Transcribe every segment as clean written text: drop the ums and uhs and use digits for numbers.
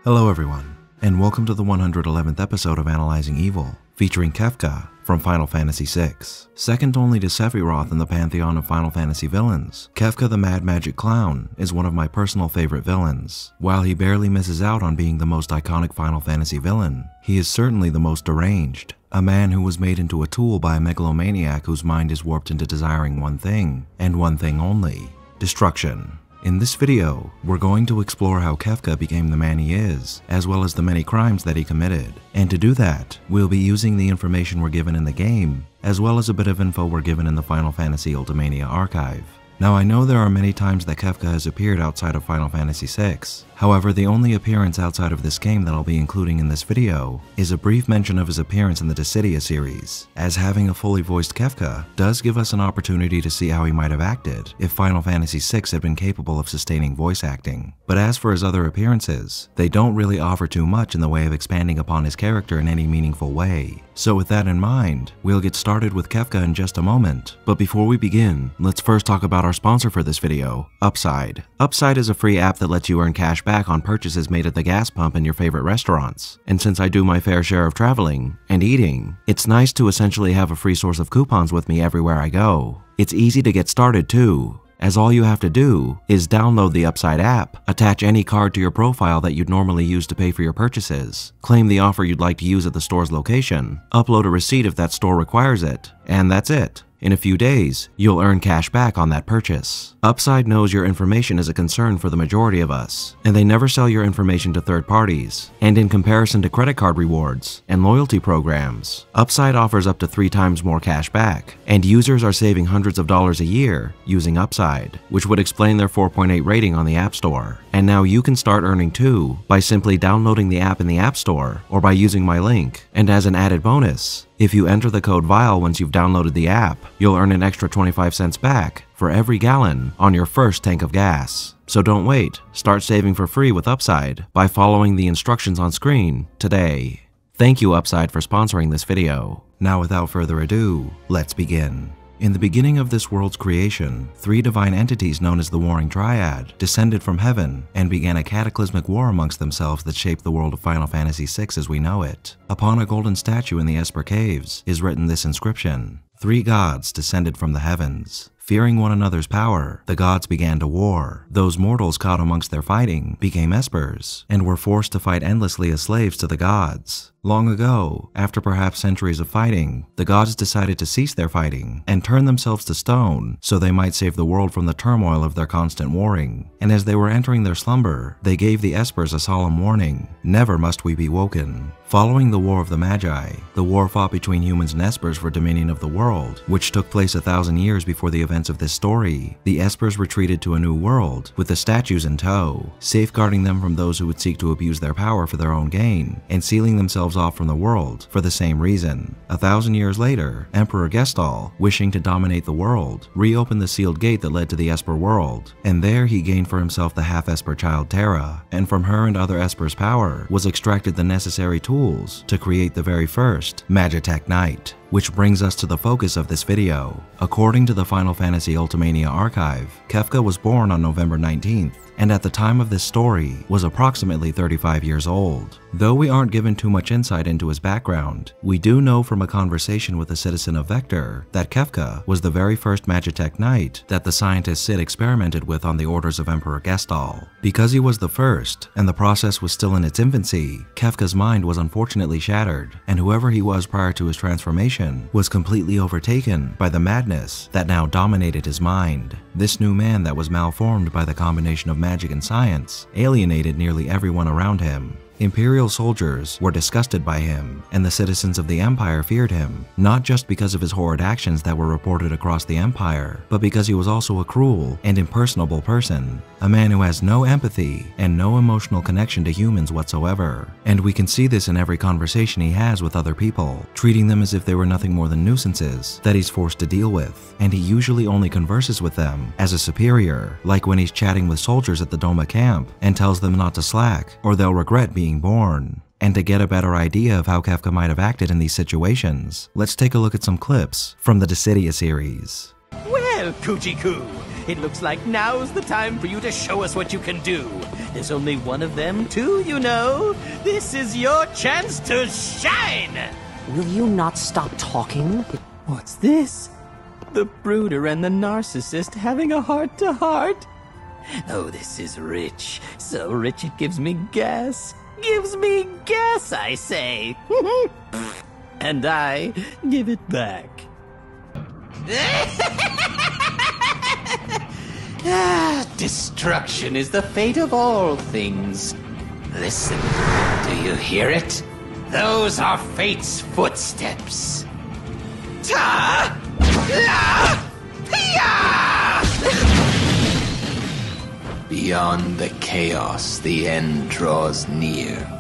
Hello everyone, and welcome to the 111th episode of Analyzing Evil, featuring Kefka from Final Fantasy VI. Second only to Sephiroth in the pantheon of Final Fantasy villains, Kefka the Mad Magic Clown is one of my personal favorite villains. While he barely misses out on being the most iconic Final Fantasy villain, he is certainly the most deranged. A man who was made into a tool by a megalomaniac whose mind is warped into desiring one thing, and one thing only: destruction. In this video, we're going to explore how Kefka became the man he is, as well as the many crimes that he committed. And to do that, we'll be using the information we're given in the game, as well as a bit of info we're given in the Final Fantasy Ultimania archive. Now, I know there are many times that Kefka has appeared outside of Final Fantasy VI. However, the only appearance outside of this game that I'll be including in this video is a brief mention of his appearance in the Dissidia series, as having a fully voiced Kefka does give us an opportunity to see how he might have acted if Final Fantasy VI had been capable of sustaining voice acting. But as for his other appearances, they don't really offer too much in the way of expanding upon his character in any meaningful way. So with that in mind, we'll get started with Kefka in just a moment. But before we begin, let's first talk about our sponsor for this video, Upside. Upside is a free app that lets you earn cash back on purchases made at the gas pump in your favorite restaurants. And since I do my fair share of traveling and eating, it's nice to essentially have a free source of coupons with me everywhere I go. It's easy to get started too, as all you have to do is download the Upside app, attach any card to your profile that you'd normally use to pay for your purchases, claim the offer you'd like to use at the store's location, upload a receipt if that store requires it, and that's it. In a few days, you'll earn cash back on that purchase. Upside knows your information is a concern for the majority of us, and they never sell your information to third parties. And in comparison to credit card rewards and loyalty programs, Upside offers up to 3 times more cash back, and users are saving hundreds of dollars a year using Upside, which would explain their 4.8 rating on the App Store. And now you can start earning too by simply downloading the app in the App Store or by using my link. And as an added bonus, if you enter the code VILE once you've downloaded the app, you'll earn an extra 25 cents back for every gallon on your first tank of gas. So don't wait, start saving for free with Upside by following the instructions on screen today. Thank you Upside for sponsoring this video. Now without further ado, let's begin. In the beginning of this world's creation, 3 divine entities known as the Warring Triad descended from heaven and began a cataclysmic war amongst themselves that shaped the world of Final Fantasy VI as we know it. Upon a golden statue in the Esper Caves is written this inscription: 3 gods descended from the heavens. Fearing one another's power, the gods began to war. Those mortals caught amongst their fighting became espers, and were forced to fight endlessly as slaves to the gods. Long ago, after perhaps centuries of fighting, the gods decided to cease their fighting and turn themselves to stone so they might save the world from the turmoil of their constant warring. And as they were entering their slumber, they gave the espers a solemn warning: never must we be woken. Following the War of the Magi, the war fought between humans and espers for dominion of the world, which took place 1,000 years before the events of this story, the espers retreated to a new world with the statues in tow, safeguarding them from those who would seek to abuse their power for their own gain, and sealing themselves off from the world for the same reason. 1,000 years later, Emperor Gestal, wishing to dominate the world, reopened the sealed gate that led to the Esper world, and there he gained for himself the half-Esper child Terra, and from her and other espers' power was extracted the necessary tools to create the very first Magitek Knight. Which brings us to the focus of this video. According to the Final Fantasy Ultimania archive, Kefka was born on November 19th, and at the time of this story was approximately 35 years old. Though we aren't given too much insight into his background, we do know from a conversation with a citizen of Vector that Kefka was the very first Magitek Knight that the scientist Cid experimented with on the orders of Emperor Gestal. Because he was the first, and the process was still in its infancy, Kefka's mind was unfortunately shattered, and whoever he was prior to his transformation was completely overtaken by the madness that now dominated his mind. This new man that was malformed by the combination of magic and science alienated nearly everyone around him. Imperial soldiers were disgusted by him, and the citizens of the Empire feared him, not just because of his horrid actions that were reported across the Empire, but because he was also a cruel and impersonable person, a man who has no empathy and no emotional connection to humans whatsoever. And we can see this in every conversation he has with other people, treating them as if they were nothing more than nuisances that he's forced to deal with, and he usually only converses with them as a superior, like when he's chatting with soldiers at the Doma camp and tells them not to slack or they'll regret being born. And to get a better idea of how Kefka might have acted in these situations, let's take a look at some clips from the Dissidia series. Well, Well, Coochie-Coo, it looks like now's the time for you to show us what you can do. There's only one of them, too, you know. This is your chance to shine! Will you not stop talking? What's this? The brooder and the narcissist having a heart-to-heart? Oh, this is rich. So rich it gives me gas. Gives me gas, I say. And I give it back. Destruction is the fate of all things. Listen, do you hear it? Those are fate's footsteps. Ta! La! Pia! Beyond the chaos, the end draws near.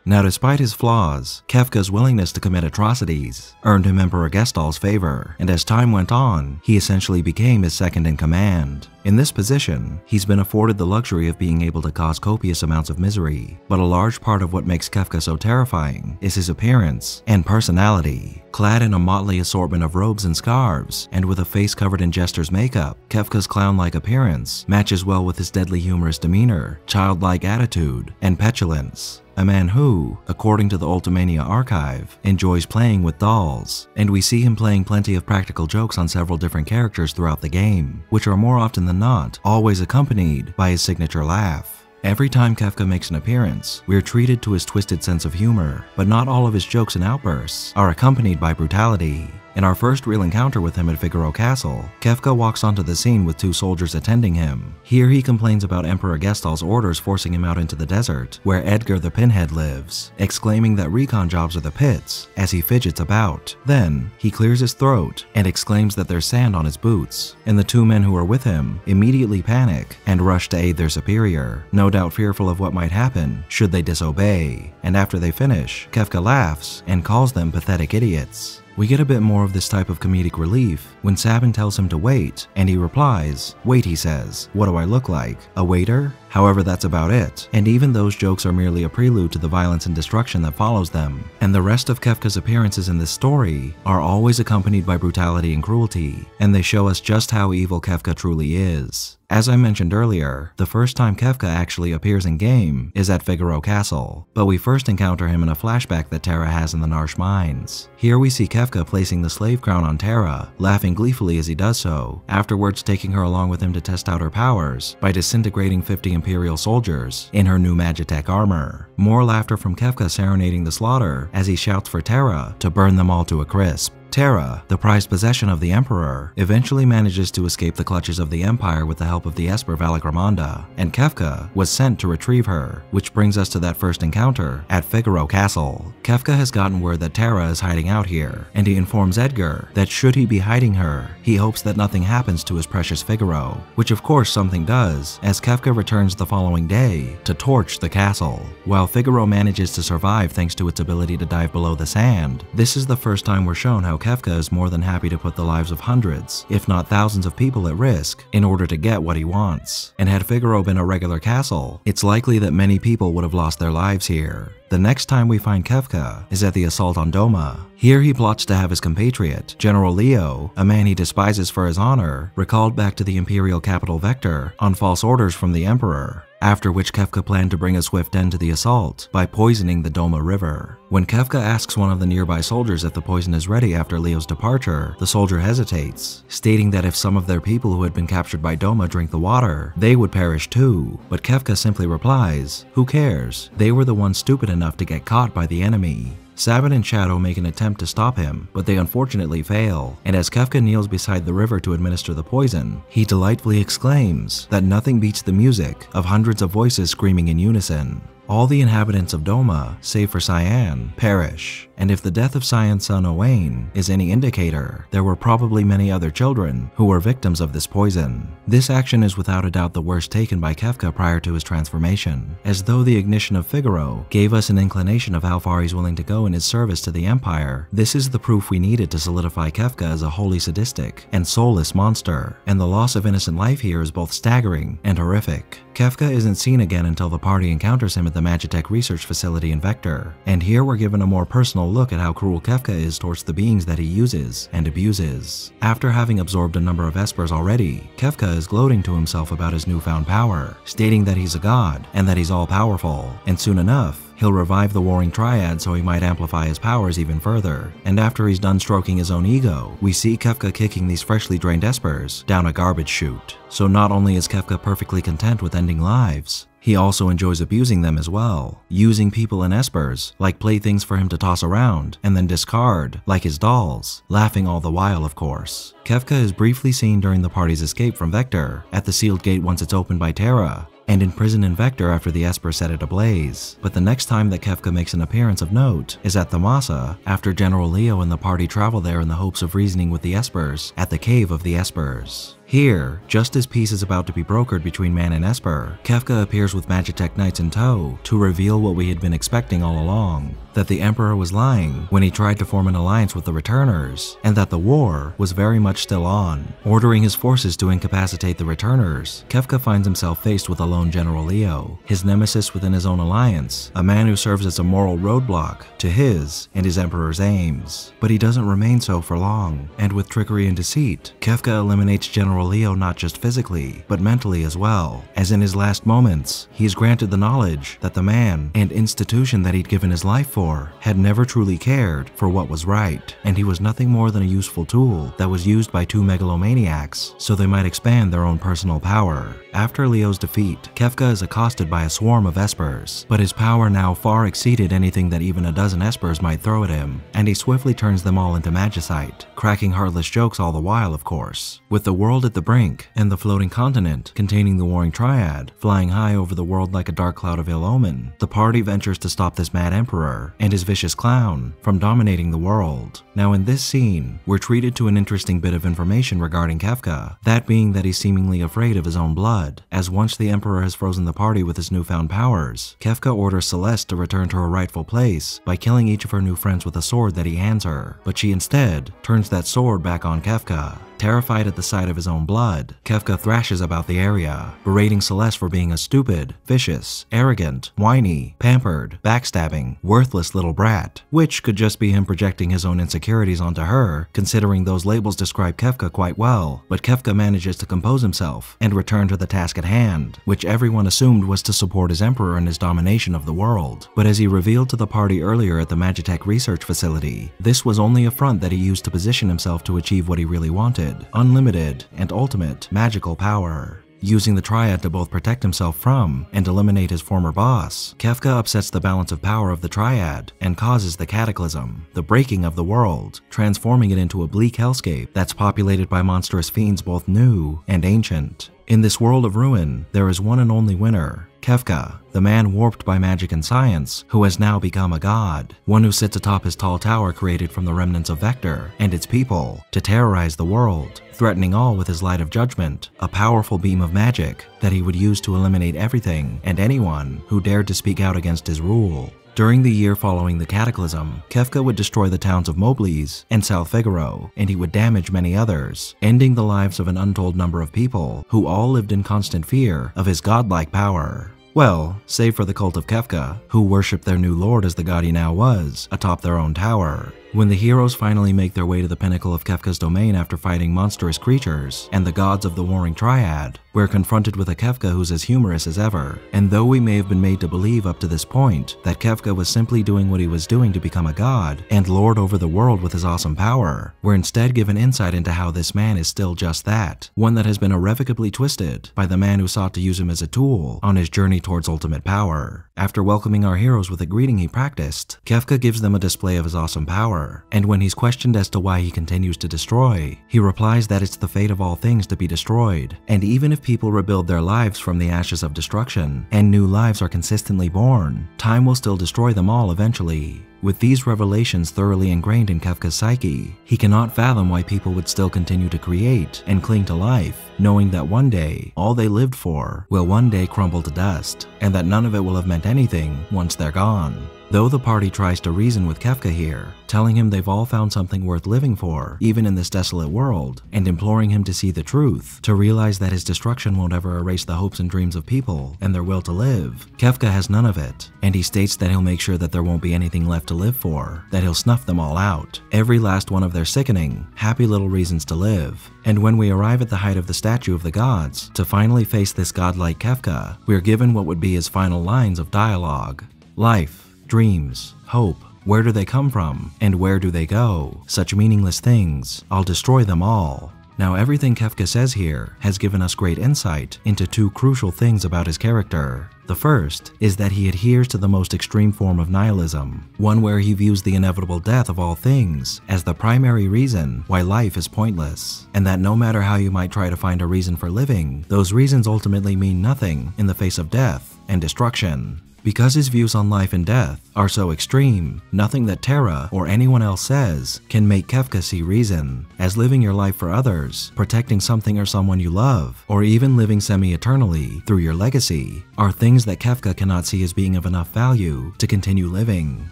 Now, despite his flaws, Kefka's willingness to commit atrocities earned him Emperor Gestal's favor, and as time went on, he essentially became his second in command. In this position, he's been afforded the luxury of being able to cause copious amounts of misery, but a large part of what makes Kefka so terrifying is his appearance and personality. Clad in a motley assortment of robes and scarves, and with a face covered in jester's makeup, Kefka's clown-like appearance matches well with his deadly humorous demeanor, childlike attitude, and petulance. A man who, according to the Ultimania archive, enjoys playing with dolls, and we see him playing plenty of practical jokes on several different characters throughout the game, which are more often than not always accompanied by his signature laugh. Every time Kefka makes an appearance, we're treated to his twisted sense of humor, but not all of his jokes and outbursts are accompanied by brutality. In our first real encounter with him at Figaro Castle, Kefka walks onto the scene with 2 soldiers attending him. Here he complains about Emperor Gestal's orders forcing him out into the desert, where Edgar the Pinhead lives, exclaiming that recon jobs are the pits as he fidgets about. Then, he clears his throat and exclaims that there's sand on his boots, and the 2 men who are with him immediately panic and rush to aid their superior, no doubt fearful of what might happen should they disobey. And after they finish, Kefka laughs and calls them pathetic idiots. We get a bit more of this type of comedic relief when Sabin tells him to wait, and he replies, "Wait," he says, "what do I look like? A waiter?" However, that's about it, and even those jokes are merely a prelude to the violence and destruction that follows them. And the rest of Kefka's appearances in this story are always accompanied by brutality and cruelty, and they show us just how evil Kefka truly is. As I mentioned earlier, the first time Kefka actually appears in-game is at Figaro Castle, but we first encounter him in a flashback that Terra has in the Narshe Mines. Here we see Kefka placing the slave crown on Terra, laughing gleefully as he does so, afterwards taking her along with him to test out her powers by disintegrating 50 Imperial soldiers in her new Magitech armor. More laughter from Kefka serenading the slaughter as he shouts for Terra to burn them all to a crisp. Terra, the prized possession of the Emperor, eventually manages to escape the clutches of the Empire with the help of the Esper Valakramanda, and Kefka was sent to retrieve her, which brings us to that first encounter at Figaro Castle. Kefka has gotten word that Terra is hiding out here, and he informs Edgar that should he be hiding her, he hopes that nothing happens to his precious Figaro, which of course something does, as Kefka returns the following day to torch the castle. While Figaro manages to survive thanks to its ability to dive below the sand, this is the first time we're shown how Kefka is more than happy to put the lives of hundreds, if not thousands of people at risk in order to get what he wants. And had Figaro been a regular castle, it's likely that many people would have lost their lives here. The next time we find Kefka is at the assault on Doma. Here he plots to have his compatriot, General Leo, a man he despises for his honor, recalled back to the Imperial capital Vector on false orders from the Emperor, after which Kefka planned to bring a swift end to the assault by poisoning the Doma River. When Kefka asks one of the nearby soldiers if the poison is ready after Leo's departure, the soldier hesitates, stating that if some of their people who had been captured by Doma drink the water, they would perish too. But Kefka simply replies, "Who cares? They were the ones stupid enough to get caught by the enemy." Sabin and Shadow make an attempt to stop him, but they unfortunately fail, and as Kefka kneels beside the river to administer the poison, he delightfully exclaims that nothing beats the music of hundreds of voices screaming in unison. All the inhabitants of Doma, save for Cyan, perish, and if the death of Cyan's son Owain is any indicator, there were probably many other children who were victims of this poison. This action is without a doubt the worst taken by Kefka prior to his transformation, as though the ignition of Figaro gave us an inclination of how far he's willing to go in his service to the Empire. This is the proof we needed to solidify Kefka as a wholly sadistic and soulless monster, and the loss of innocent life here is both staggering and horrific. Kefka isn't seen again until the party encounters him at the the Magitech research facility in Vector, and here we're given a more personal look at how cruel Kefka is towards the beings that he uses and abuses. After having absorbed a number of espers already, Kefka is gloating to himself about his newfound power, stating that he's a god and that he's all-powerful, and soon enough, he'll revive the Warring Triad so he might amplify his powers even further. And after he's done stroking his own ego, we see Kefka kicking these freshly drained espers down a garbage chute. So not only is Kefka perfectly content with ending lives, he also enjoys abusing them as well, using people and espers like playthings for him to toss around and then discard like his dolls, laughing all the while of course. Kefka is briefly seen during the party's escape from Vector, at the sealed gate once it's opened by Terra, and in prison in Vector after the Esper set it ablaze. But the next time that Kefka makes an appearance of note is at the Masa, after General Leo and the party travel there in the hopes of reasoning with the Espers at the Cave of the Espers. Here, just as peace is about to be brokered between man and Esper, Kefka appears with Magitech Knights in tow to reveal what we had been expecting all along, that the Emperor was lying when he tried to form an alliance with the Returners, and that the war was very much still on. Ordering his forces to incapacitate the Returners, Kefka finds himself faced with a lone General Leo, his nemesis within his own alliance, a man who serves as a moral roadblock to his and his Emperor's aims. But he doesn't remain so for long, and with trickery and deceit, Kefka eliminates General Leo not just physically, but mentally as well, as in his last moments, he is granted the knowledge that the man and institution that he'd given his life for had never truly cared for what was right, and he was nothing more than a useful tool that was used by two megalomaniacs so they might expand their own personal power. After Leo's defeat, Kefka is accosted by a swarm of espers, but his power now far exceeded anything that even a dozen espers might throw at him, and he swiftly turns them all into magicite, cracking heartless jokes all the while of course. With the world at the brink, and the floating continent containing the Warring Triad flying high over the world like a dark cloud of ill omen, the party ventures to stop this mad emperor and his vicious clown from dominating the world. Now in this scene, we're treated to an interesting bit of information regarding Kefka, that being that he's seemingly afraid of his own blood, as once the emperor has frozen the party with his newfound powers, Kefka orders Celeste to return to her rightful place by killing each of her new friends with a sword that he hands her, but she instead turns that sword back on Kefka. Terrified at the sight of his own blood, Kefka thrashes about the area, berating Celeste for being a stupid, vicious, arrogant, whiny, pampered, backstabbing, worthless little brat, which could just be him projecting his own insecurities onto her, considering those labels describe Kefka quite well. But Kefka manages to compose himself and return to the task at hand, which everyone assumed was to support his emperor in his domination of the world. But as he revealed to the party earlier at the Magitech research facility, this was only a front that he used to position himself to achieve what he really wanted: unlimited and ultimate magical power. Using the Triad to both protect himself from and eliminate his former boss, Kefka upsets the balance of power of the Triad and causes the cataclysm, the breaking of the world, transforming it into a bleak hellscape that's populated by monstrous fiends both new and ancient. In this world of ruin, there is one and only winner: Kefka, the man warped by magic and science, who has now become a god, one who sits atop his tall tower created from the remnants of Vector and its people to terrorize the world, threatening all with his light of judgment, a powerful beam of magic that he would use to eliminate everything and anyone who dared to speak out against his rule. During the year following the cataclysm, Kefka would destroy the towns of Mobliz and South Figaro, and he would damage many others, ending the lives of an untold number of people who all lived in constant fear of his godlike power. Well, save for the cult of Kefka, who worshipped their new lord as the god he now was, atop their own tower. When the heroes finally make their way to the pinnacle of Kefka's domain after fighting monstrous creatures and the gods of the Warring Triad, we're confronted with a Kefka who's as humorous as ever. And though we may have been made to believe up to this point that Kefka was simply doing what he was doing to become a god and lord over the world with his awesome power, we're instead given insight into how this man is still just that, one that has been irrevocably twisted by the man who sought to use him as a tool on his journey towards ultimate power. After welcoming our heroes with a greeting he practiced, Kefka gives them a display of his awesome power, and when he's questioned as to why he continues to destroy, he replies that it's the fate of all things to be destroyed, and even if people rebuild their lives from the ashes of destruction, and new lives are consistently born, time will still destroy them all eventually. With these revelations thoroughly ingrained in Kefka's psyche, he cannot fathom why people would still continue to create and cling to life, knowing that one day, all they lived for will one day crumble to dust, and that none of it will have meant anything once they're gone. Though the party tries to reason with Kefka here, telling him they've all found something worth living for, even in this desolate world, and imploring him to see the truth, to realize that his destruction won't ever erase the hopes and dreams of people and their will to live, Kefka has none of it, and he states that he'll make sure that there won't be anything left to live for, that he'll snuff them all out, every last one of their sickening, happy little reasons to live. And when we arrive at the height of the statue of the gods, to finally face this godlike Kefka, we're given what would be his final lines of dialogue. Life, dreams, hope, where do they come from, and where do they go? Such meaningless things, I'll destroy them all. Now everything Kefka says here has given us great insight into two crucial things about his character. The first is that he adheres to the most extreme form of nihilism, one where he views the inevitable death of all things as the primary reason why life is pointless, and that no matter how you might try to find a reason for living, those reasons ultimately mean nothing in the face of death and destruction. Because his views on life and death are so extreme, nothing that Terra or anyone else says can make Kefka see reason, as living your life for others, protecting something or someone you love, or even living semi-eternally through your legacy, are things that Kefka cannot see as being of enough value to continue living,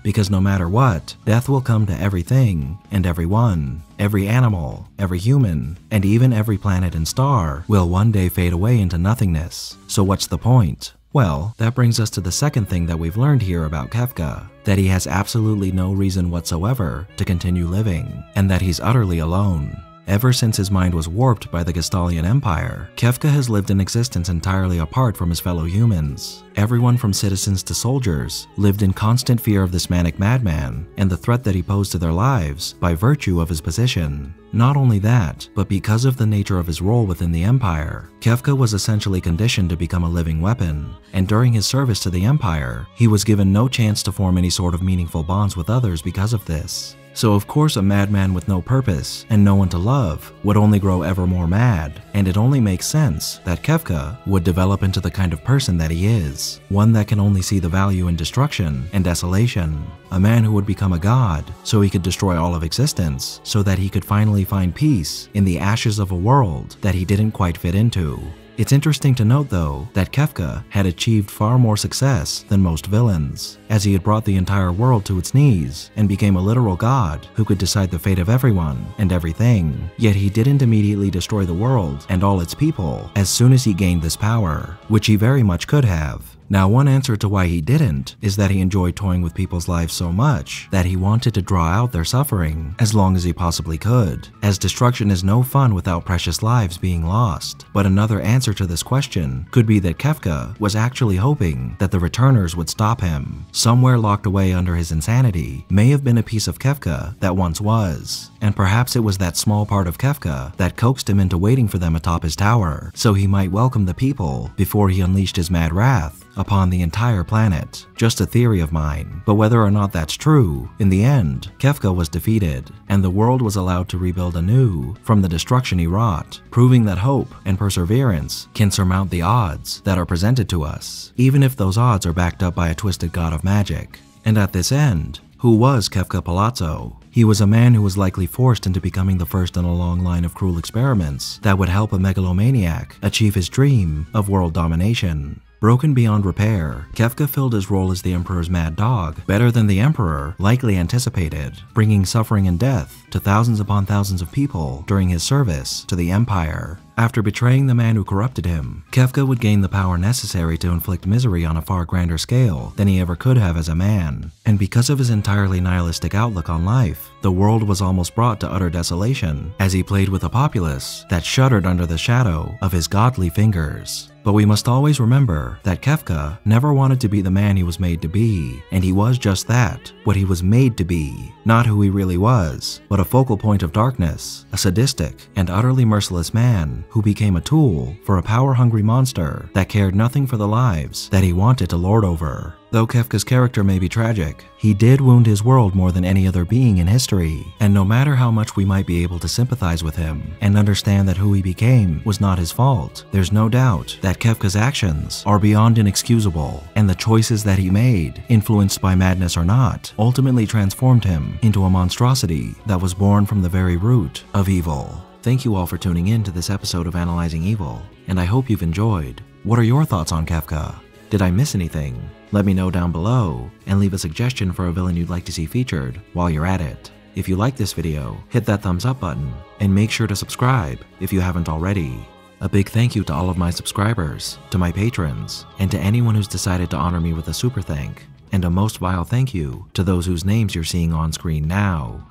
because no matter what, death will come to everything and everyone. Every animal, every human, and even every planet and star will one day fade away into nothingness. So what's the point? Well, that brings us to the second thing that we've learned here about Kefka, that he has absolutely no reason whatsoever to continue living, and that he's utterly alone. Ever since his mind was warped by the Gestalian Empire, Kefka has lived an existence entirely apart from his fellow humans. Everyone from citizens to soldiers lived in constant fear of this manic madman and the threat that he posed to their lives by virtue of his position. Not only that, but because of the nature of his role within the Empire, Kefka was essentially conditioned to become a living weapon, and during his service to the Empire, he was given no chance to form any sort of meaningful bonds with others because of this. So of course a madman with no purpose and no one to love would only grow ever more mad, and it only makes sense that Kefka would develop into the kind of person that he is, one that can only see the value in destruction and desolation, a man who would become a god so he could destroy all of existence, so that he could finally find peace in the ashes of a world that he didn't quite fit into. It's interesting to note, though, that Kefka had achieved far more success than most villains, as he had brought the entire world to its knees and became a literal god who could decide the fate of everyone and everything. Yet he didn't immediately destroy the world and all its people as soon as he gained this power, which he very much could have. Now, one answer to why he didn't is that he enjoyed toying with people's lives so much that he wanted to draw out their suffering as long as he possibly could, as destruction is no fun without precious lives being lost. But another answer to this question could be that Kefka was actually hoping that the Returners would stop him. Somewhere locked away under his insanity may have been a piece of Kefka that once was, and perhaps it was that small part of Kefka that coaxed him into waiting for them atop his tower, so he might welcome the people before he unleashed his mad wrath upon the entire planet. Just a theory of mine, but whether or not that's true, in the end, Kefka was defeated, and the world was allowed to rebuild anew from the destruction he wrought, proving that hope and perseverance can surmount the odds that are presented to us, even if those odds are backed up by a twisted god of magic. And at this end, who was Kefka Palazzo? He was a man who was likely forced into becoming the first in a long line of cruel experiments that would help a megalomaniac achieve his dream of world domination. Broken beyond repair, Kefka filled his role as the Emperor's mad dog better than the Emperor likely anticipated, bringing suffering and death to thousands upon thousands of people during his service to the Empire. After betraying the man who corrupted him, Kefka would gain the power necessary to inflict misery on a far grander scale than he ever could have as a man. And because of his entirely nihilistic outlook on life, the world was almost brought to utter desolation as he played with a populace that shuddered under the shadow of his godly fingers. But we must always remember that Kefka never wanted to be the man he was made to be, and he was just that, what he was made to be, not who he really was, but a focal point of darkness, a sadistic and utterly merciless man who became a tool for a power-hungry monster that cared nothing for the lives that he wanted to lord over. Though Kefka's character may be tragic, he did wound his world more than any other being in history, and no matter how much we might be able to sympathize with him and understand that who he became was not his fault, there's no doubt that Kefka's actions are beyond inexcusable, and the choices that he made, influenced by madness or not, ultimately transformed him into a monstrosity that was born from the very root of evil. Thank you all for tuning in to this episode of Analyzing Evil, and I hope you've enjoyed. What are your thoughts on Kefka? Did I miss anything? Let me know down below and leave a suggestion for a villain you'd like to see featured while you're at it. If you like this video, hit that thumbs up button and make sure to subscribe if you haven't already. A big thank you to all of my subscribers, to my patrons, and to anyone who's decided to honor me with a super thank, and a most vile thank you to those whose names you're seeing on screen now.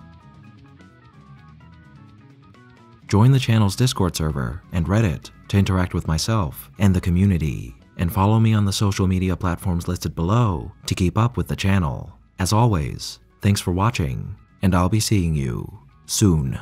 Join the channel's Discord server and Reddit to interact with myself and the community, and follow me on the social media platforms listed below to keep up with the channel. As always, thanks for watching, and I'll be seeing you soon.